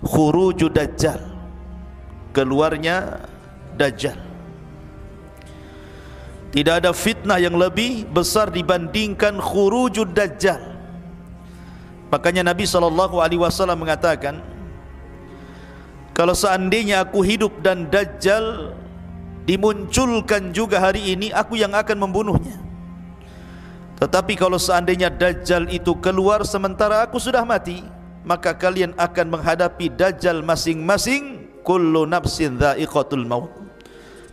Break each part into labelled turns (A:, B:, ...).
A: khuruju Dajjal, keluarnya Dajjal. Tidak ada fitnah yang lebih besar dibandingkan khurujud Dajjal. Makanya Nabi SAW mengatakan, kalau seandainya aku hidup dan Dajjal dimunculkan juga hari ini, aku yang akan membunuhnya. Tetapi kalau seandainya Dajjal itu keluar sementara aku sudah mati, maka kalian akan menghadapi Dajjal masing-masing. Kullu nafsin dha'iqatul maut.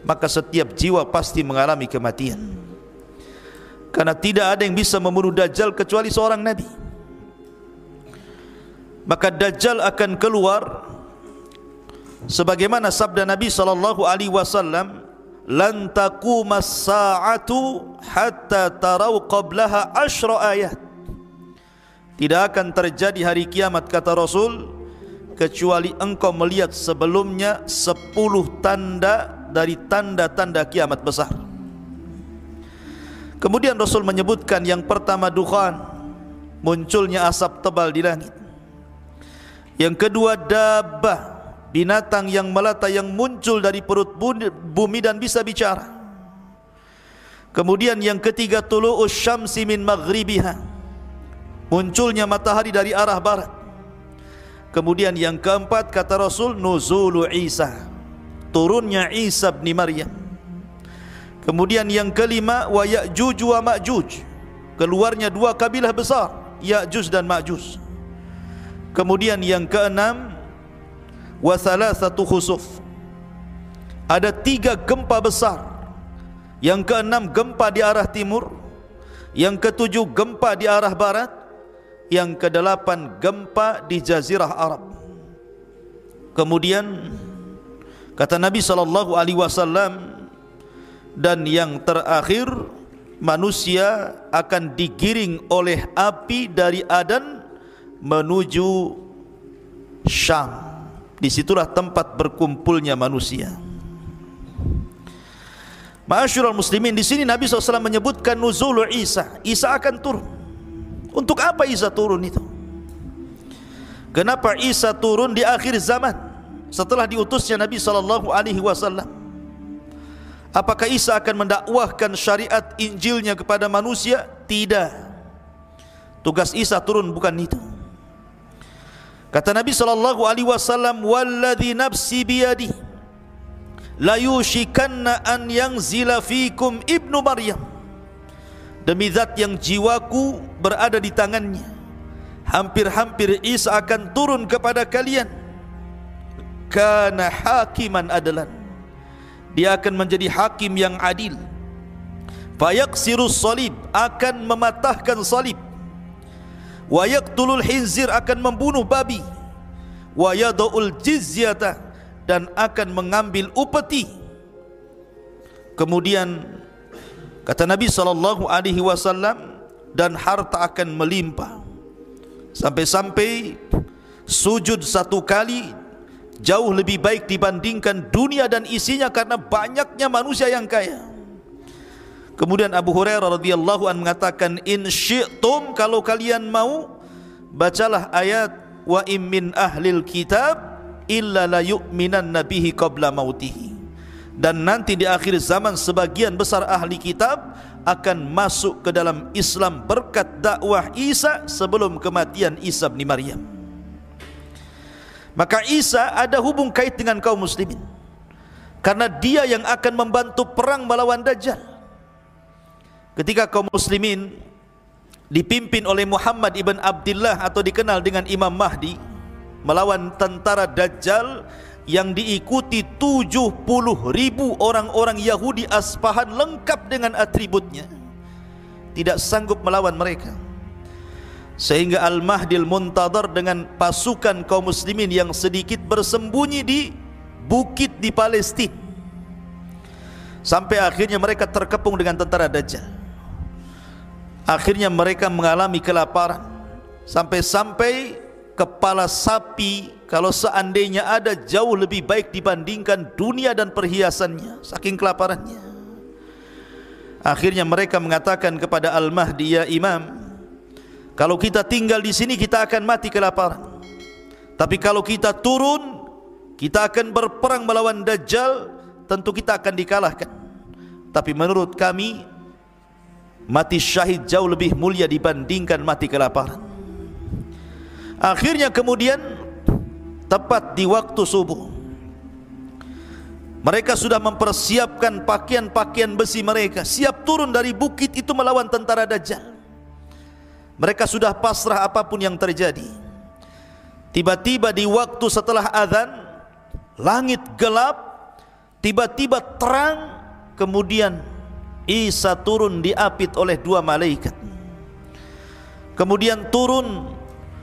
A: Maka setiap jiwa pasti mengalami kematian. Karena tidak ada yang bisa membunuh Dajjal kecuali seorang Nabi. Maka Dajjal akan keluar sebagaimana sabda Nabi SAW, lan taqumas sa'atu hatta tarau qablaha 10 ayat. Tidak akan terjadi hari kiamat, kata Rasul, kecuali engkau melihat sebelumnya 10 tanda dari tanda-tanda kiamat besar. Kemudian Rasul menyebutkan yang pertama dukhan, munculnya asap tebal di langit. Yang kedua dabbah, binatang yang melata yang muncul dari perut bumi dan bisa bicara. Kemudian yang ketiga tulu'us syamsi min maghribiha, munculnya matahari dari arah barat. Kemudian yang keempat kata Rasul nuzulu Isa, turunnya Isa bin Maryam. Kemudian yang kelima wa Ya'juj wa Ma'juj, keluarnya 2 kabilah besar, Ya'juj dan Ma'juj. Kemudian yang keenam wa thalathatu khusuf, ada 3 gempa besar. Yang keenam gempa di arah timur, yang ketujuh gempa di arah barat, yang kedelapan gempa di Jazirah Arab. Kemudian kata Nabi SAW, dan yang terakhir manusia akan digiring oleh api dari Adan menuju Syam. Disitulah tempat berkumpulnya manusia. Ma'asyiral muslimin, di sini Nabi SAW menyebutkan nuzul Isa. Isa akan turun. Untuk apa Isa turun itu? Kenapa Isa turun di akhir zaman setelah diutusnya Nabi SAW? Apakah Isa akan mendakwahkan syariat Injilnya kepada manusia? Tidak. Tugas Isa turun bukan itu. Kata Nabi SAW, walladzi nafsi biyadi la yushikanna an yanzila fikum ibnu Maryam, demi zat yang jiwaku berada di tangannya, hampir-hampir Isa akan turun kepada kalian. Kana hakiman adalan, dia akan menjadi hakim yang adil. Fayaksirus salib, akan mematahkan salib. Wa yaqtulul khinzir, akan membunuh babi. Wa yada'ul jizyata, dan akan mengambil upeti. Kemudian kata Nabi SAW, dan harta akan melimpah, sampai-sampai sujud 1 kali jauh lebih baik dibandingkan dunia dan isinya, karena banyaknya manusia yang kaya. Kemudian Abu Hurairah radhiyallahu anhu mengatakan, in syi'tum, kalau kalian mau, bacalah ayat wa im min ahlil kitab illa la yu'minanna bihi qabla mautihi, dan nanti di akhir zaman sebagian besar ahli kitab akan masuk ke dalam Islam berkat dakwah Isa sebelum kematian Isa bin Maryam. Maka Isa ada hubung kait dengan kaum muslimin, karena dia yang akan membantu perang melawan Dajjal. Ketika kaum muslimin dipimpin oleh Muhammad ibn Abdullah atau dikenal dengan Imam Mahdi melawan tentara Dajjal yang diikuti 70.000 orang-orang Yahudi Aspahan lengkap dengan atributnya, tidak sanggup melawan mereka. Sehingga Al-Mahdil Muntadhar dengan pasukan kaum muslimin yang sedikit bersembunyi di bukit di Palestina, sampai akhirnya mereka terkepung dengan tentara Dajjal. Akhirnya mereka mengalami kelaparan, sampai-sampai kepala sapi kalau seandainya ada jauh lebih baik dibandingkan dunia dan perhiasannya, saking kelaparannya. Akhirnya mereka mengatakan kepada Al-Mahdi, ya Imam, kalau kita tinggal di sini kita akan mati kelaparan. Tapi kalau kita turun, kita akan berperang melawan Dajjal, tentu kita akan dikalahkan. Tapi menurut kami, mati syahid jauh lebih mulia dibandingkan mati kelaparan. Akhirnya kemudian tepat di waktu subuh, mereka sudah mempersiapkan pakaian-pakaian besi mereka, siap turun dari bukit itu melawan tentara Dajjal. Mereka sudah pasrah apapun yang terjadi. Tiba-tiba di waktu setelah azan, langit gelap, tiba-tiba terang, kemudian Isa turun diapit oleh 2 malaikat. Kemudian turun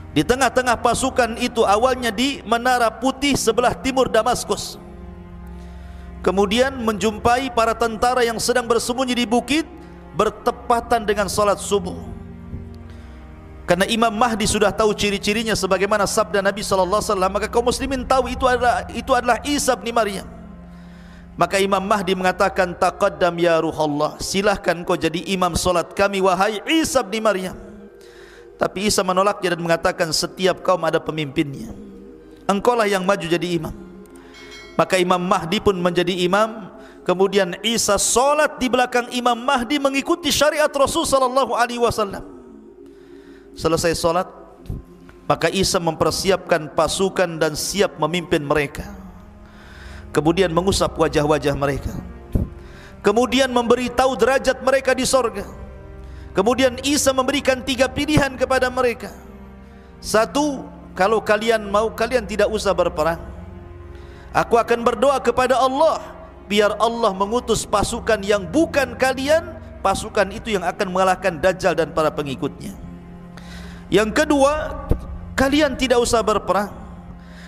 A: di tengah-tengah pasukan itu, awalnya di Menara Putih sebelah timur Damaskus. Kemudian menjumpai para tentara yang sedang bersembunyi di bukit, bertepatan dengan salat subuh. Karena Imam Mahdi sudah tahu ciri-cirinya sebagaimana sabda Nabi SAW, maka kaum muslimin tahu itu adalah Isa bin Maryam. Maka Imam Mahdi mengatakan, taqaddam ya Ruhallah, silahkan kau jadi imam salat kami wahai Isa bin Maryam. Tapi Isa menolaknya dan mengatakan, setiap kaum ada pemimpinnya, engkaulah yang maju jadi imam. Maka Imam Mahdi pun menjadi imam. Kemudian Isa solat di belakang Imam Mahdi mengikuti syariat Rasul sallallahu alaihi wasallam. Selesai solat, maka Isa mempersiapkan pasukan dan siap memimpin mereka. Kemudian mengusap wajah-wajah mereka, kemudian memberitahu derajat mereka di sorga. Kemudian Isa memberikan 3 pilihan kepada mereka. 1, kalau kalian mau, kalian tidak usah berperang. Aku akan berdoa kepada Allah, biar Allah mengutus pasukan yang bukan kalian, pasukan itu yang akan mengalahkan Dajjal dan para pengikutnya. Yang kedua, kalian tidak usah berperang.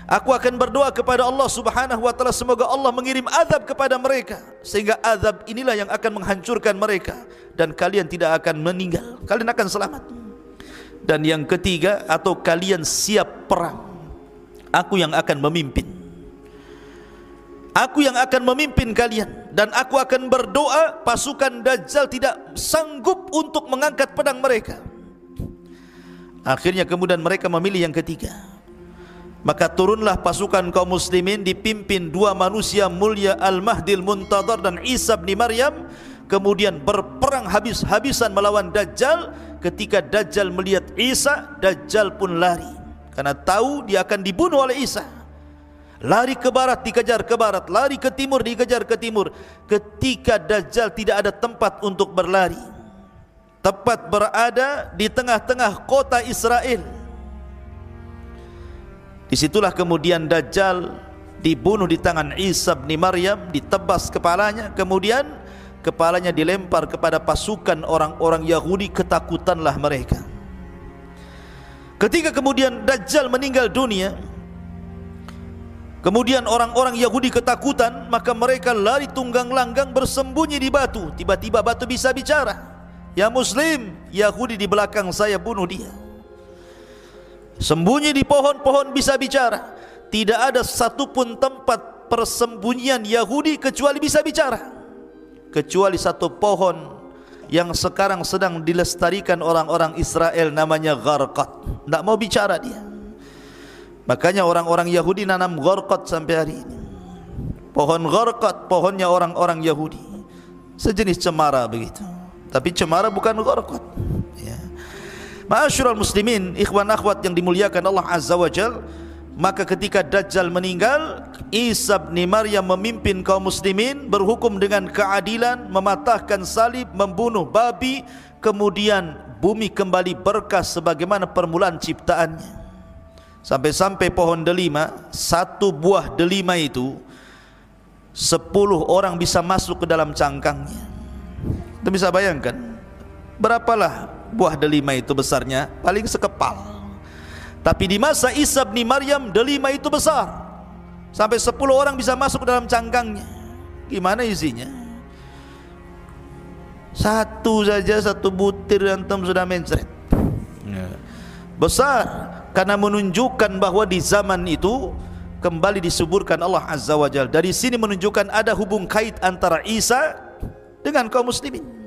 A: Aku akan berdoa kepada Allah Subhanahu wa taala, semoga Allah mengirim azab kepada mereka, sehingga azab inilah yang akan menghancurkan mereka dan kalian tidak akan meninggal, kalian akan selamat. Dan yang ketiga, atau kalian siap perang, aku yang akan memimpin. Aku yang akan memimpin kalian, dan aku akan berdoa pasukan Dajjal tidak sanggup untuk mengangkat pedang mereka. Akhirnya kemudian mereka memilih yang ketiga. Maka turunlah pasukan kaum muslimin dipimpin 2 manusia mulia, Al-Mahdil Muntadhar dan Isa bin Maryam. Kemudian berperang habis-habisan melawan Dajjal. Ketika Dajjal melihat Isa, Dajjal pun lari, karena tahu dia akan dibunuh oleh Isa. Lari ke barat, dikejar ke barat. Lari ke timur, dikejar ke timur. Ketika Dajjal tidak ada tempat untuk berlari, tepat berada di tengah-tengah kota Israel. Disitulah kemudian Dajjal dibunuh di tangan Isa bin Maryam, ditebas kepalanya, kemudian kepalanya dilempar kepada pasukan orang-orang Yahudi, ketakutanlah mereka. Ketika kemudian Dajjal meninggal dunia, kemudian orang-orang Yahudi ketakutan, maka mereka lari tunggang langgang bersembunyi di batu. Tiba-tiba batu bisa bicara, ya Muslim, Yahudi di belakang saya, bunuh dia. Sembunyi di pohon-pohon bisa bicara. Tidak ada satupun tempat persembunyian Yahudi kecuali bisa bicara, kecuali satu pohon yang sekarang sedang dilestarikan orang-orang Israel, namanya gharqad. Tidak mau bicara dia. Makanya orang-orang Yahudi nanam gharqad sampai hari ini. Pohon gharqad, pohonnya orang-orang Yahudi, sejenis cemara begitu, tapi cemara bukan gharqad. Ma'asyiral muslimin, ikhwan akhwat yang dimuliakan Allah Azza wa Jal, maka ketika Dajjal meninggal, Isa bin Maryam memimpin kaum muslimin, berhukum dengan keadilan, mematahkan salib, membunuh babi, kemudian bumi kembali berkah sebagaimana permulaan ciptaannya. Sampai-sampai pohon delima, 1 buah delima itu 10 orang bisa masuk ke dalam cangkangnya. Kita bisa bayangkan berapalah buah delima itu besarnya, paling sekepal. Tapi di masa Isa bin Maryam, delima itu besar, sampai 10 orang bisa masuk ke dalam cangkangnya. Gimana isinya? Satu saja, 1 butir antum sudah mencret. Besar, karena menunjukkan bahwa di zaman itu kembali disuburkan Allah Azza wa Jalla. Dari sini menunjukkan ada hubung kait antara Isa dengan kaum muslimin.